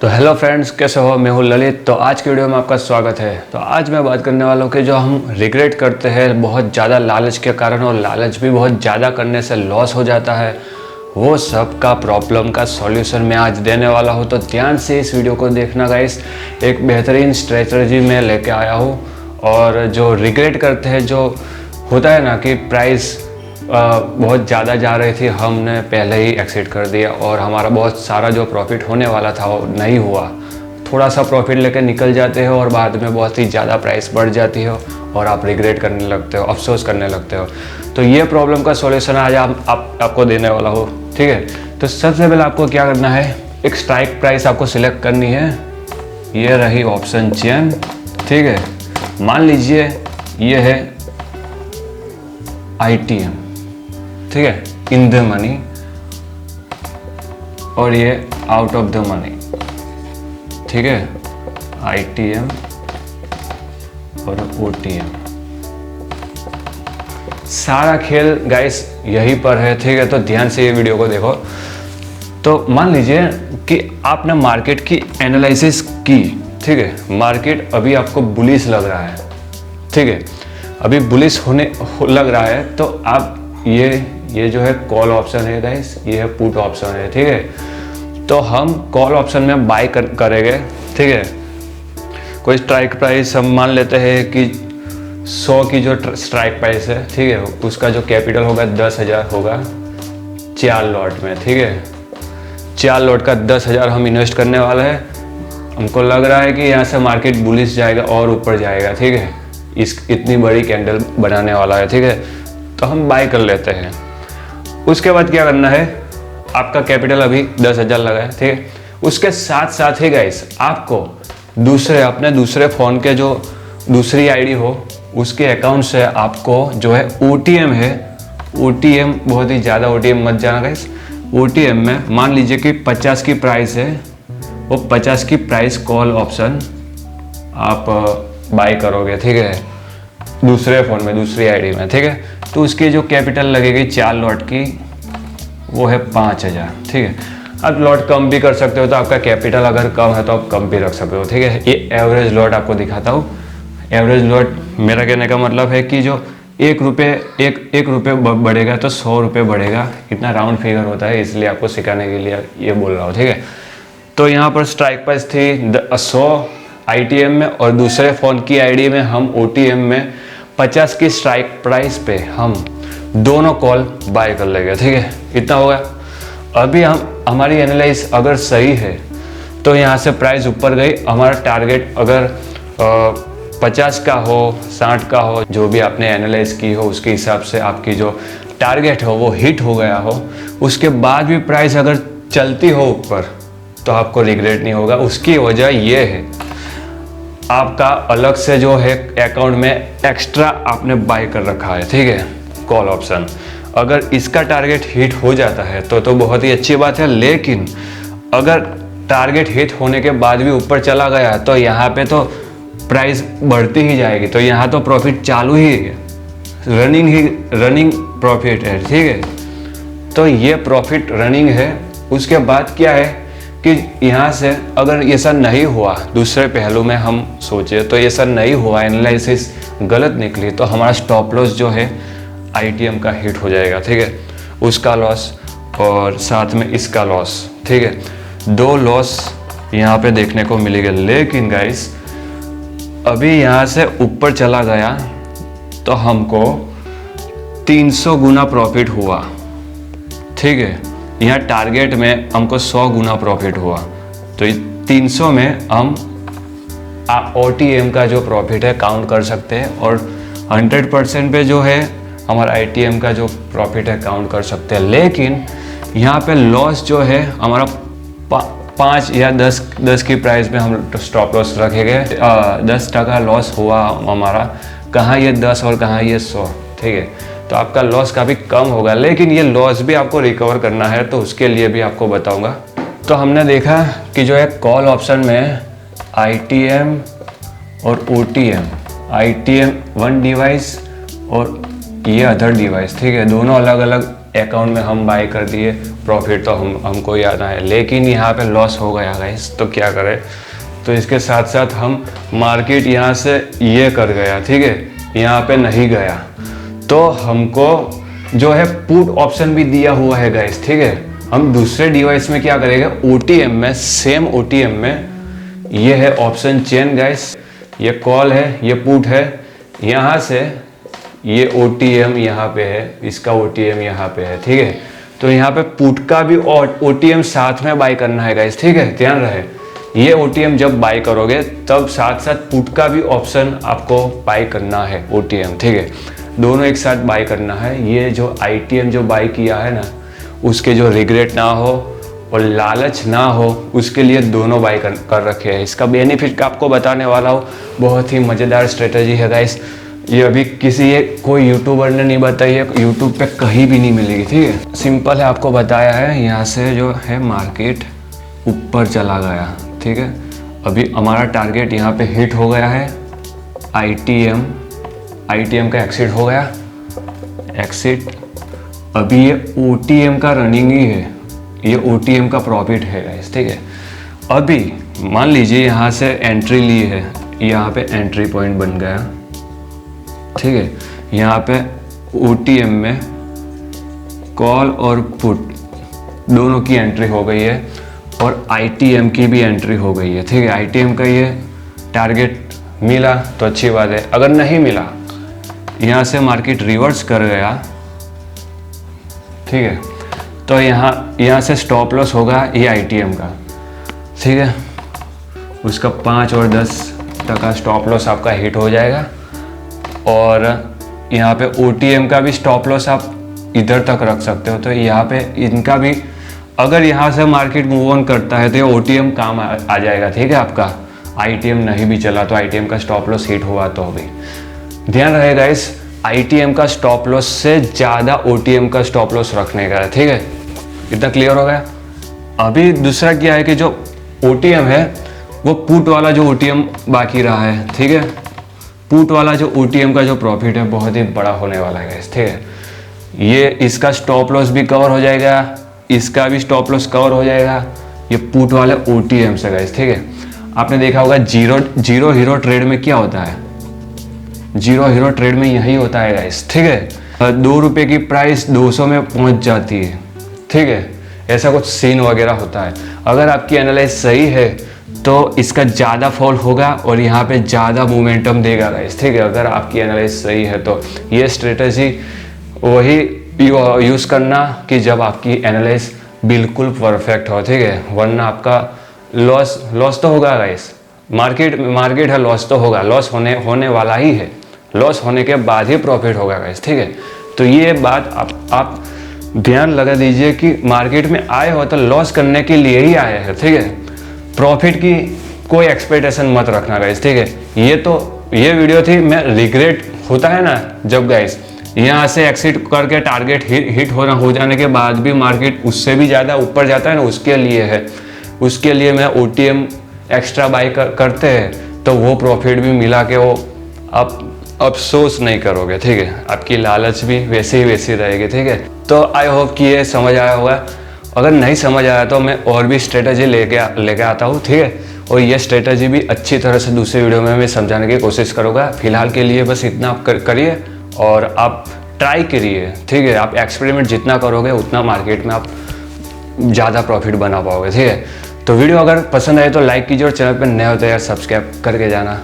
तो hello friends, कैसे हो? मैं हूँ ललित। तो आज की वीडियो में आपका स्वागत है। तो आज मैं बात करने वाला हूँ कि जो हम रिग्रेट करते हैं बहुत ज़्यादा लालच के कारण, और लालच भी बहुत ज़्यादा करने से लॉस हो जाता है, वो सब का प्रॉब्लम का सॉल्यूशन मैं आज देने वाला हूँ। तो ध्यान से इस वीडियो को देखना गाइस। एक बेहतरीन स्ट्रेटजी मैं लेके आया हूँ। और जो रिग्रेट करते हैं, जो होता है ना कि प्राइस बहुत ज़्यादा जा रही थी, हमने पहले ही एक्सिट कर दिया और हमारा बहुत सारा जो प्रॉफिट होने वाला था वो नहीं हुआ। थोड़ा सा प्रॉफिट लेकर निकल जाते हो और बाद में बहुत ही ज़्यादा प्राइस बढ़ जाती हो और आप रिग्रेट करने लगते हो, अफसोस करने लगते हो। तो ये प्रॉब्लम का सॉल्यूशन आज आपको देने वाला हो, ठीक है। तो सबसे पहले आपको क्या करना है, एक स्ट्राइक प्राइस आपको सिलेक्ट करनी है। ये रही ऑप्शन चेन, ठीक है। मान लीजिए ये है ITM, ठीक है, इन द मनी, और ये आउट ऑफ द मनी, ठीक है। ITM और OTM, सारा खेल गाइस यहीं पर है, ठीक है। तो ध्यान से ये वीडियो को देखो। तो मान लीजिए कि आपने मार्केट की एनालिसिस की, ठीक है। मार्केट अभी आपको बुलिश लग रहा है, ठीक है, अभी बुलिश लग रहा है। तो आप ये जो है कॉल ऑप्शन है गाइस, ये है पुट ऑप्शन है, ठीक है। तो हम कॉल ऑप्शन में बाय करेंगे, ठीक है। कोई स्ट्राइक प्राइस हम मान लेते हैं कि 100 की जो स्ट्राइक प्राइस है, ठीक है, उसका जो कैपिटल होगा 10,000 होगा 4 लॉट में, ठीक है। 4 लॉट का 10,000 हम इन्वेस्ट करने वाले हैं। हमको लग रहा है कि यहाँ से मार्केट बुलिश जाएगा और ऊपर जाएगा, ठीक है। इतनी बड़ी कैंडल बनाने वाला है, ठीक है। तो हम बाय कर लेते हैं। उसके बाद क्या करना है, आपका कैपिटल अभी 10,000 लगा है, ठीक है। उसके साथ साथ ही गाइस आपको अपने दूसरे फ़ोन के जो दूसरी आईडी हो, उसके अकाउंट से आपको जो है OTM है, OTM बहुत ही ज़्यादा OTM मत जाना गाइस। OTM में मान लीजिए कि 50 की प्राइस है, वो 50 की प्राइस कॉल ऑप्शन आप बाय करोगे, ठीक है, दूसरे फ़ोन में, दूसरी आईडी में, ठीक है। तो उसकी जो कैपिटल लगेगी 4 लॉट की, वो है 5,000, ठीक है। अब लॉट कम भी कर सकते हो, तो आपका कैपिटल अगर कम है तो आप कम भी रख सकते हो, ठीक है। ये एवरेज लॉट आपको दिखाता हूँ। एवरेज लॉट मेरा कहने का मतलब है कि जो एक रुपये बढ़ेगा तो 100 रुपये बढ़ेगा, इतना राउंड फिगर होता है, इसलिए आपको सिखाने के लिए ये बोल रहा हूँ, ठीक है। तो यहाँ पर स्ट्राइक प्राइस थी 100 ITM में, और दूसरे फ़ोन की आईडी में हम OTM में 50 की स्ट्राइक प्राइस पे हम दोनों कॉल बाय कर लेंगे, ठीक है। इतना होगा। अभी हमारी एनालाइज अगर सही है तो यहाँ से प्राइस ऊपर गई। हमारा टारगेट अगर 50 का हो, 60 का हो, जो भी आपने एनालाइज की हो उसके हिसाब से आपकी जो टारगेट हो वो हिट हो गया हो, उसके बाद भी प्राइस अगर चलती हो ऊपर, तो आपको रिग्रेट नहीं होगा। उसकी वजह ये है, आपका अलग से जो है अकाउंट में एक्स्ट्रा आपने बाय कर रखा है, ठीक है, कॉल ऑप्शन। अगर इसका टारगेट हिट हो जाता है तो बहुत ही अच्छी बात है। लेकिन अगर टारगेट हिट होने के बाद भी ऊपर चला गया तो यहाँ पे तो प्राइस बढ़ती ही जाएगी। तो यहाँ तो प्रॉफिट चालू ही है, रनिंग प्रॉफिट है, ठीक है। तो ये प्रॉफिट रनिंग है। उसके बाद क्या है कि यहाँ से अगर ये सब नहीं हुआ, दूसरे पहलू में हम सोचे तो ये सब नहीं हुआ, एनालिसिस गलत निकली, तो हमारा स्टॉप लॉस जो है ITM का हिट हो जाएगा, ठीक है। उसका लॉस और साथ में इसका लॉस, ठीक है। 2 लॉस यहाँ पे देखने को मिलेगा। लेकिन गाइस अभी यहाँ से ऊपर चला गया तो हमको 300 गुना प्रॉफिट हुआ, ठीक है। यहाँ टारगेट में हमको 100 गुना प्रॉफिट हुआ। तो 300 में हम OTM का जो प्रॉफिट है काउंट कर सकते हैं, और 100% पे जो है हमारा ITM का जो प्रॉफिट है काउंट कर सकते हैं। लेकिन यहाँ पे लॉस जो है हमारा 5 या 10 की प्राइस में हम स्टॉप लॉस रखेंगे। 10% लॉस हुआ हमारा, कहाँ ये 10 और कहाँ ये 100, ठीक है। तो आपका लॉस काफ़ी कम होगा। लेकिन ये लॉस भी आपको रिकवर करना है, तो उसके लिए भी आपको बताऊंगा। तो हमने देखा कि जो है कॉल ऑप्शन में ITM और OTM, ITM 1 डिवाइस और ये अदर डिवाइस, ठीक है, दोनों अलग अलग अकाउंट में हम बाय कर दिए। प्रॉफिट तो हमको ही आना है, लेकिन यहाँ पे लॉस हो गया गाइस, तो क्या करें। तो इसके साथ साथ हम मार्केट यहाँ से ये कर गया, ठीक है, यहाँ पे नहीं गया, तो हमको जो है पुट ऑप्शन भी दिया हुआ है गाइस, ठीक है। हम दूसरे डिवाइस में क्या करेंगे, OTM में, सेम OTM में ये है ऑप्शन चेन गाइस, ये कॉल है, ये पुट है, यहाँ से ये OTM यहाँ पे है, इसका OTM यहाँ पे है, ठीक है। तो यहाँ पे पुट का भी OTM साथ में बाय करना है गाइस, ठीक है, ध्यान रहे। ये OTM जब बाय करोगे तब साथ साथ पुट का भी ऑप्शन आपको बाय करना है OTM, ठीक है, दोनों एक साथ बाय करना है। ये जो ITM जो बाय किया है ना, उसके जो रिग्रेट ना हो और लालच ना हो, उसके लिए दोनों बाय कर रखे हैं। इसका बेनिफिट आपको बताने वाला हूँ, बहुत ही मज़ेदार स्ट्रेटजी है गाइस। ये अभी कोई यूट्यूबर ने नहीं बताई है, यूट्यूब पे कहीं भी नहीं मिलेगी, ठीक है। सिंपल है, आपको बताया है। यहाँ से जो है मार्केट ऊपर चला गया, ठीक है। अभी हमारा टारगेट यहाँ पे हिट हो गया है, ITM का एक्सिट हो गया, एक्सिट। अभी ये OTM का रनिंग ही है, ये OTM का प्रॉफिट है गाइस, ठीक है। अभी मान लीजिए यहाँ से एंट्री ली है, यहाँ पे एंट्री पॉइंट बन गया, ठीक है। यहाँ पे OTM में कॉल और पुट दोनों की एंट्री हो गई है और ITM की भी एंट्री हो गई है, ठीक है। ITM का ये टारगेट मिला तो अच्छी बात है, अगर नहीं मिला, यहाँ से मार्केट रिवर्स कर गया, ठीक है, तो यहाँ से स्टॉप लॉस होगा ये ITM का, ठीक है। उसका 5 और 10% स्टॉप लॉस आपका हिट हो जाएगा और यहाँ पे OTM का भी स्टॉप लॉस आप इधर तक रख सकते हो। तो यहाँ पे इनका भी, अगर यहाँ से मार्केट मूव ऑन करता है तो ये OTM काम आ जाएगा, ठीक है आपका। ITM नहीं भी चला तो ITM का स्टॉप लॉस हिट हुआ तो भी ध्यान रहेगा इस ITM का स्टॉप लॉस से ज़्यादा OTM का स्टॉप लॉस रखने का है, ठीक है। इतना क्लियर हो गया। अभी दूसरा क्या है कि जो OTM है वो पुट वाला जो OTM बाकी रहा है, ठीक है। पुट वाला जो OTM का जो प्रॉफिट है बहुत ही बड़ा होने वाला है, ठीक है। ये इसका स्टॉप लॉस भी कवर हो जाएगा, इसका भी स्टॉप लॉस कवर हो जाएगा, ये पुट वाले OTM से गाइस, ठीक है। आपने देखा होगा जीरो हीरो ट्रेड में क्या होता है, जीरो हीरो ट्रेड में यही होता है गाइस, ठीक है। 2 रुपये की प्राइस 200 में पहुंच जाती है, ठीक है, ऐसा कुछ सीन वगैरह होता है। अगर आपकी एनालाइज सही है तो इसका ज़्यादा फॉल होगा और यहाँ पे ज़्यादा मोमेंटम देगा गाइस, ठीक है। अगर आपकी एनालाइज सही है तो ये स्ट्रेटजी वही यूज़ करना कि जब आपकी एनालाइज बिल्कुल परफेक्ट हो, ठीक है, वरना आपका लॉस तो होगा गाइस। मार्केट है, लॉस तो होगा, लॉस होने वाला ही है, लॉस होने के बाद ही प्रॉफिट होगा गाइस, ठीक है। तो ये बात आप ध्यान लगा दीजिए कि मार्केट में आए हो तो लॉस करने के लिए ही आए हैं, ठीक है। प्रॉफिट की कोई एक्सपेक्टेशन मत रखना गाइस, ठीक है। ये वीडियो थी, मैं रिग्रेट होता है ना जब गाइस यहाँ से एक्सिट करके टारगेट हिट हो जाने के बाद भी मार्केट उससे भी ज़्यादा ऊपर जाता है ना, उसके लिए है, उसके लिए मैं OTM एक्स्ट्रा बाई करते हैं तो वो प्रॉफिट भी मिला के वो आप अफसोस नहीं करोगे, ठीक है। आपकी लालच भी वैसी रहेगी, ठीक है। तो आई होप कि ये समझ आया होगा। अगर नहीं समझ आया तो मैं और भी स्ट्रेटजी लेके आता हूँ, ठीक है। और ये स्ट्रेटजी भी अच्छी तरह से दूसरे वीडियो में मैं समझाने की कोशिश करूँगा। फिलहाल के लिए बस इतना आप करिए और आप ट्राई करिए, ठीक है। आप एक्सपेरिमेंट जितना करोगे उतना मार्केट में आप ज़्यादा प्रॉफिट बना पाओगे, ठीक है। तो वीडियो अगर पसंद आए तो लाइक कीजिए और चैनल पर नए हो तो यार सब्सक्राइब करके जाना।